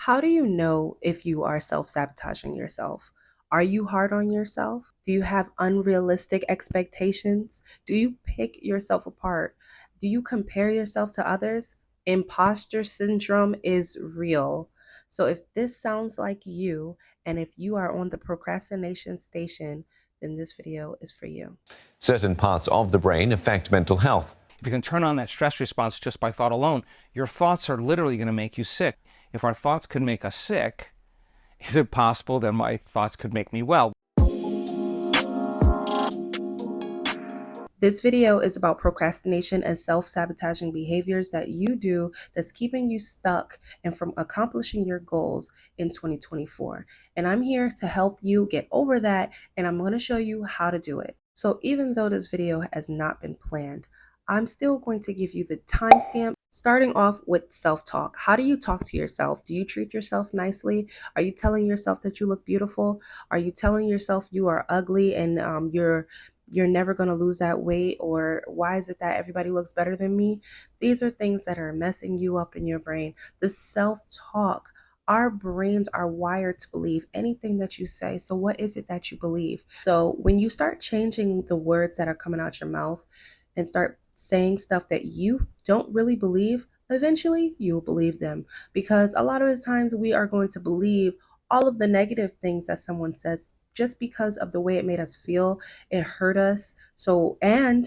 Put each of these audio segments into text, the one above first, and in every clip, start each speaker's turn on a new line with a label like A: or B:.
A: How do you know if you are self-sabotaging yourself? Are you hard on yourself? Do you have unrealistic expectations? Do you pick yourself apart? Do you compare yourself to others? Imposter syndrome is real. So if this sounds like you, and if you are on the procrastination station, then this video is for you.
B: Certain parts of the brain affect mental health.
C: If you can turn on that stress response just by thought alone, your thoughts are literally going to make you sick. If our thoughts could make us sick, is it possible that my thoughts could make me well?
A: This video is about procrastination and self-sabotaging behaviors that you do that's keeping you stuck and from accomplishing your goals in 2024. And I'm here to help you get over that, and I'm going to show you how to do it. So even though this video has not been planned, I'm still going to give you the timestamp, starting off with self-talk. How do you talk to yourself? Do you treat yourself nicely? Are you telling yourself that you look beautiful? Are you telling yourself you are ugly and you're never going to lose that weight? Or why is it that everybody looks better than me? These are things that are messing you up in your brain. The self-talk, our brains are wired to believe anything that you say. So what is it that you believe? So when you start changing the words that are coming out your mouth and start saying stuff that you don't really believe, eventually you'll believe them, because a lot of the times we are going to believe all of the negative things that someone says just because of the way it made us feel. It hurt us. So, and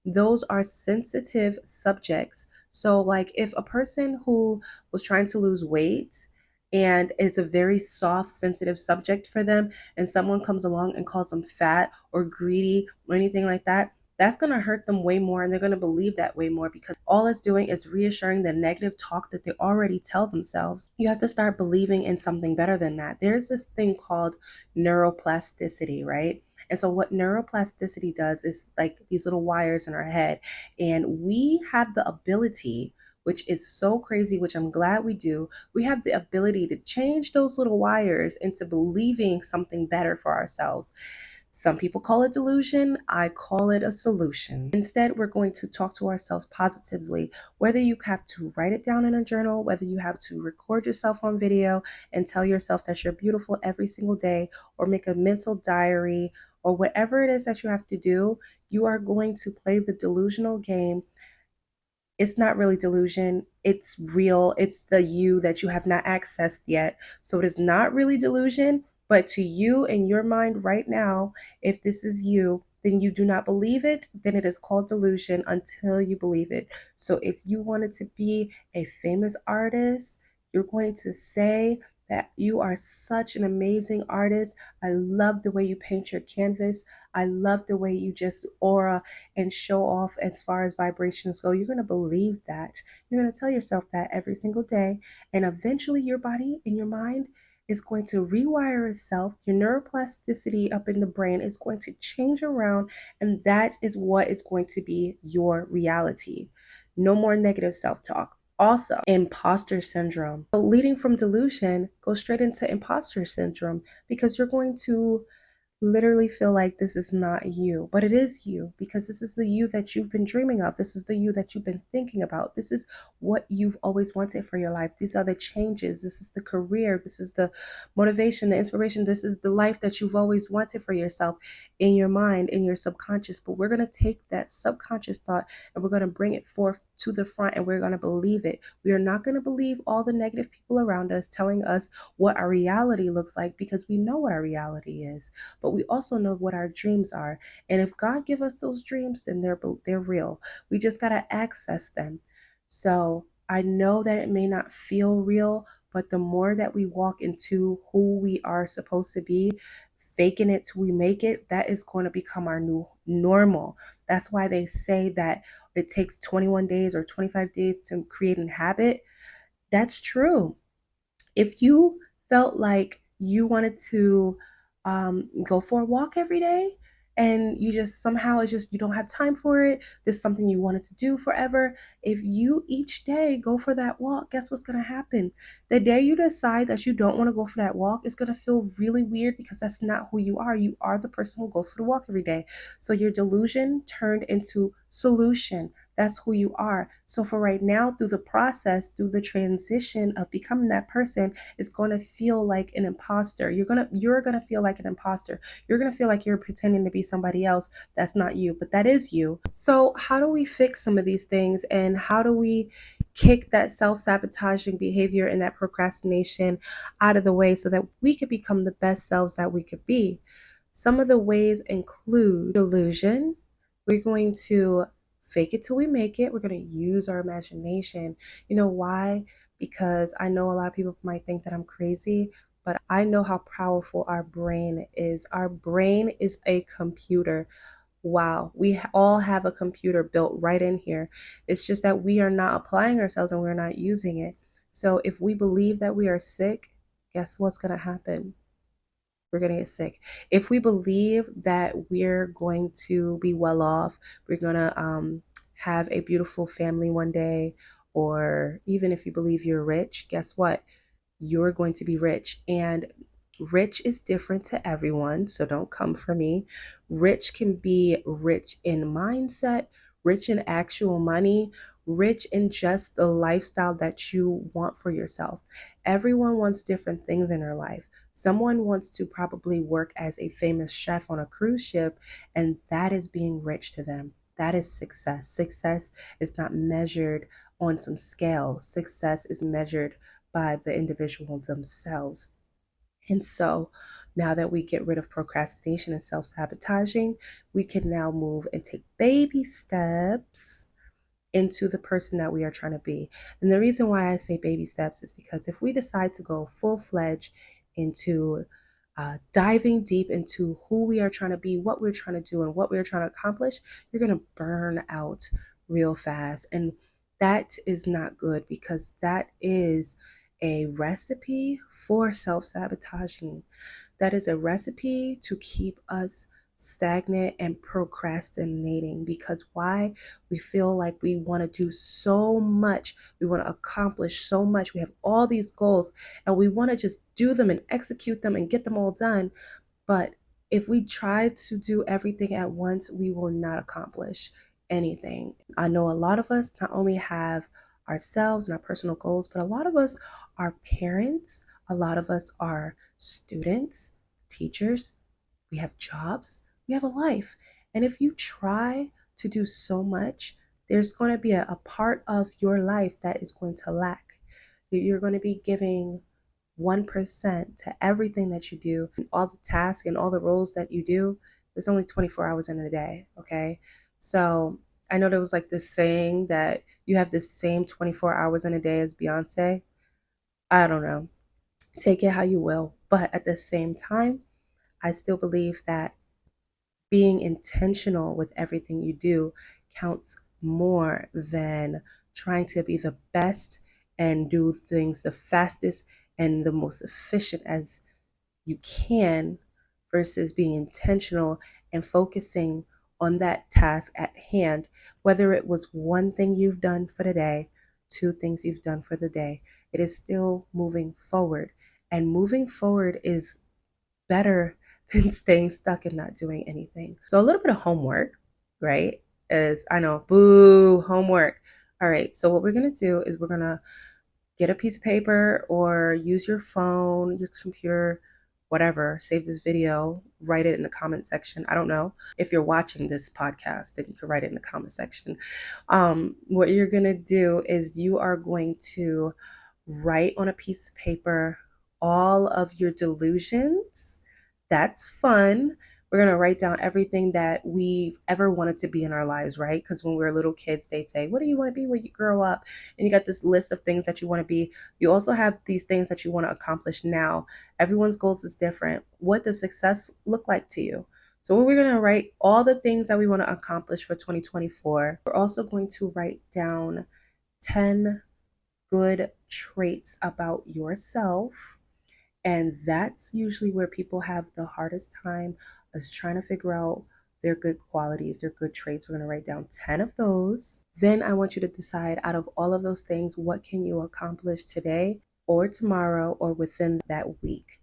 A: those are sensitive subjects. So like if a person who was trying to lose weight and it's a very soft, sensitive subject for them, and someone comes along and calls them fat or greedy or anything like that, that's going to hurt them way more, and they're going to believe that way more, because all it's doing is reassuring the negative talk that they already tell themselves. You have to start believing in something better than that. There's this thing called neuroplasticity, right? And so what neuroplasticity does is like these little wires in our head, and we have the ability, which is so crazy, which I'm glad we do. We have the ability to change those little wires into believing something better for ourselves. Some people call it delusion. I call it a solution. Instead, we're going to talk to ourselves positively, whether you have to write it down in a journal, whether you have to record yourself on video and tell yourself that you're beautiful every single day, or make a mental diary, or whatever it is that you have to do. You are going to play the delusional game. It's not really delusion. It's real. It's the you that you have not accessed yet. So it is not really delusion, but to you in your mind right now, if this is you, then you do not believe it, then it is called delusion until you believe it. So if you wanted to be a famous artist, you're going to say that you are such an amazing artist. I love the way you paint your canvas. I love the way you just aura and show off as far as vibrations go. You're going to believe that. You're going to tell yourself that every single day. And eventually your body and your mind is going to rewire itself. Your neuroplasticity up in the brain is going to change around. And that is what is going to be your reality. No more negative self-talk. Also, imposter syndrome. So leading from delusion, go straight into imposter syndrome, because you're going to literally feel like this is not you, but it is you, because this is the you that you've been dreaming of. This is the you that you've been thinking about. This is what you've always wanted for your life. These are the changes. This is the career. This is the motivation, the inspiration. This is the life that you've always wanted for yourself in your mind, in your subconscious. But we're going to take that subconscious thought and we're going to bring it forth to the front, and we're going to believe it. We are not going to believe all the negative people around us telling us what our reality looks like, because we know what our reality is, but we also know what our dreams are. And if God give us those dreams, then they're real. We just got to access them. So I know that it may not feel real, but the more that we walk into who we are supposed to be, faking it till we make it, that is going to become our new normal. That's why they say that it takes 21 days or 25 days to create a habit. That's true. If you felt like you wanted to go for a walk every day, and you just somehow it's just you don't have time for it, this is something you wanted to do forever, if you each day go for that walk, guess what's going to happen? The day you decide that you don't want to go for that walk, it's going to feel really weird, because that's not who you are. You are the person who goes for the walk every day. So your delusion turned into solution. That's who you are. So for right now, through the process, through the transition of becoming that person, it's going to feel like an imposter. You're gonna feel like an imposter. You're gonna feel like you're pretending to be somebody else that's not you, but that is you. So how do we fix some of these things, and how do we kick that self-sabotaging behavior and that procrastination out of the way so that we could become the best selves that we could be? Some of the ways include delusion. We're going to fake it till we make it. We're going to use our imagination. You know why? Because I know a lot of people might think that I'm crazy, but I know how powerful our brain is. Our brain is a computer. Wow, we all have a computer built right in here. It's just that we are not applying ourselves and we're not using it. So if we believe that we are sick, guess what's going to happen? We're going to get sick. If we believe that we're going to be well off, we're going to have a beautiful family one day, or even if you believe you're rich, guess what? You're going to be rich. And rich is different to everyone, so don't come for me. Rich can be rich in mindset, rich in actual money, rich in just the lifestyle that you want for yourself. Everyone wants different things in their life. Someone wants to probably work as a famous chef on a cruise ship, and that is being rich to them. That is success. Success is not measured on some scale. Success is measured by the individual themselves. And so now that we get rid of procrastination and self sabotaging, we can now move and take baby steps into the person that we are trying to be. And the reason why I say baby steps is because if we decide to go full fledged into diving deep into who we are trying to be, what we're trying to do, and what we're trying to accomplish, you're going to burn out real fast. And that is not good, because that is a recipe for self sabotaging. That is a recipe to keep us stagnant and procrastinating. Because why? We feel like we want to do so much, we want to accomplish so much, we have all these goals, and we want to just do them and execute them and get them all done. But if we try to do everything at once, we will not accomplish anything. I know a lot of us not only have ourselves and our personal goals, but a lot of us are parents, a lot of us are students, teachers, we have jobs, we have a life. And if you try to do so much, there's going to be a part of your life that is going to lack. You're going to be giving 1% to everything that you do, and all the tasks and all the roles that you do. There's only 24 hours in a day, okay? So I know there was like this saying that you have the same 24 hours in a day as Beyonce. I don't know. Take it how you will. But at the same time, I still believe that being intentional with everything you do counts more than trying to be the best and do things the fastest and the most efficient as you can, versus being intentional and focusing on that task at hand, whether it was one thing you've done for the day, two things you've done for the day. It is still moving forward, and moving forward is better than staying stuck and not doing anything. So a little bit of homework, right? Is, I know, boo, homework. All right, so what we're gonna do is we're gonna get a piece of paper or use your phone, your computer, whatever, save this video, write it in the comment section. I don't know. If you're watching this podcast, then you can write it in the comment section. What you're gonna do is you are going to write on a piece of paper all of your delusions. That's fun. We're going to write down everything that we've ever wanted to be in our lives, right? Because when we were little kids, they'd say, what do you want to be when you grow up? And you got this list of things that you want to be. You also have these things that you want to accomplish now. Everyone's goals is different. What does success look like to you? So we're going to write all the things that we want to accomplish for 2024. We're also going to write down 10 good traits about yourself. And that's usually where people have the hardest time, is trying to figure out their good qualities, their good traits. We're going to write down 10 of those. Then I want you to decide, out of all of those things, what can you accomplish today or tomorrow or within that week?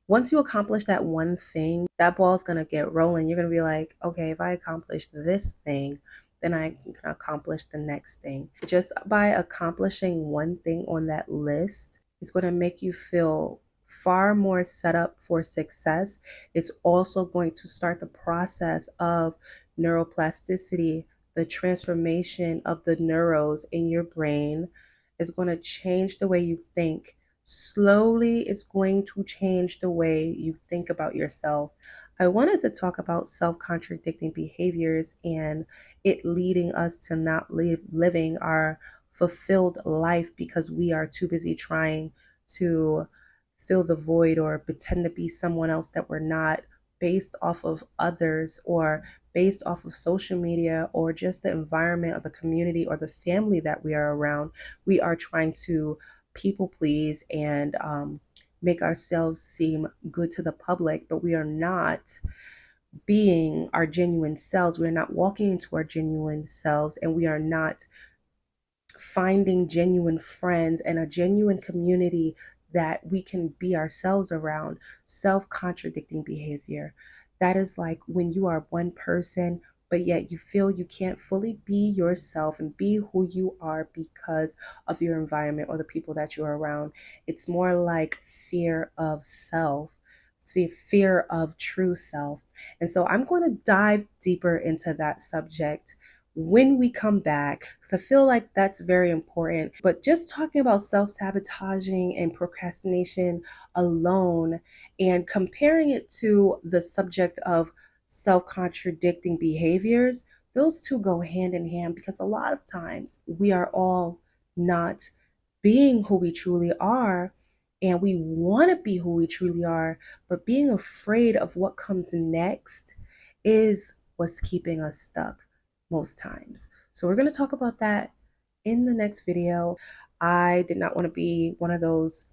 A: Once you accomplish that one thing, that ball's going to get rolling. You're going to be like, okay, if I accomplished this thing, then I can accomplish the next thing. Just by accomplishing one thing on that list is going to make you feel far more set up for success. It's also going to start the process of neuroplasticity, the transformation of the neurons in your brain is going to change the way you think. Slowly, it's going to change the way you think about yourself. I wanted to talk about self-contradicting behaviors and it leading us to not living our fulfilled life because we are too busy trying to fill the void or pretend to be someone else that we're not, based off of others or based off of social media or just the environment of the community or the family that we are around. We are trying to people please and make ourselves seem good to the public, but we are not being our genuine selves. We're not walking into our genuine selves, and we are not finding genuine friends and a genuine community that we can be ourselves around. Self-contradicting behavior. That is like when you are one person, but yet you feel you can't fully be yourself and be who you are because of your environment or the people that you're around. It's more like fear of self. See, fear of true self. And so I'm going to dive deeper into that subject when we come back, because I feel like that's very important. But just talking about self-sabotaging and procrastination alone and comparing it to the subject of self-contradicting behaviors, those two go hand in hand because a lot of times we are all not being who we truly are, and we want to be who we truly are, but being afraid of what comes next is what's keeping us stuck most times. So we're going to talk about that in the next video. I did not want to be one of those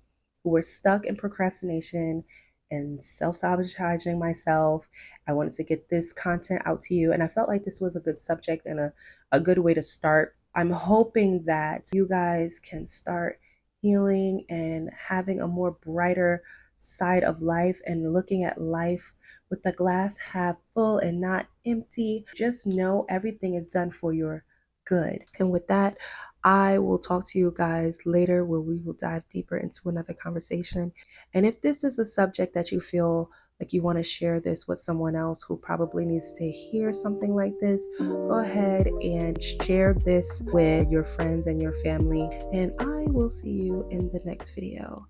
A: who were stuck in procrastination and self-sabotaging myself. I wanted to get this content out to you, and I felt like this was a good subject and a good way to start. I'm hoping that you guys can start healing and having a more brighter side of life and looking at life with the glass half full and not empty. Just know everything is done for your good. And with that, I will talk to you guys later where we will dive deeper into another conversation. And if this is a subject that you feel like you want to share this with someone else who probably needs to hear something like this, go ahead and share this with your friends and your family. And I will see you in the next video.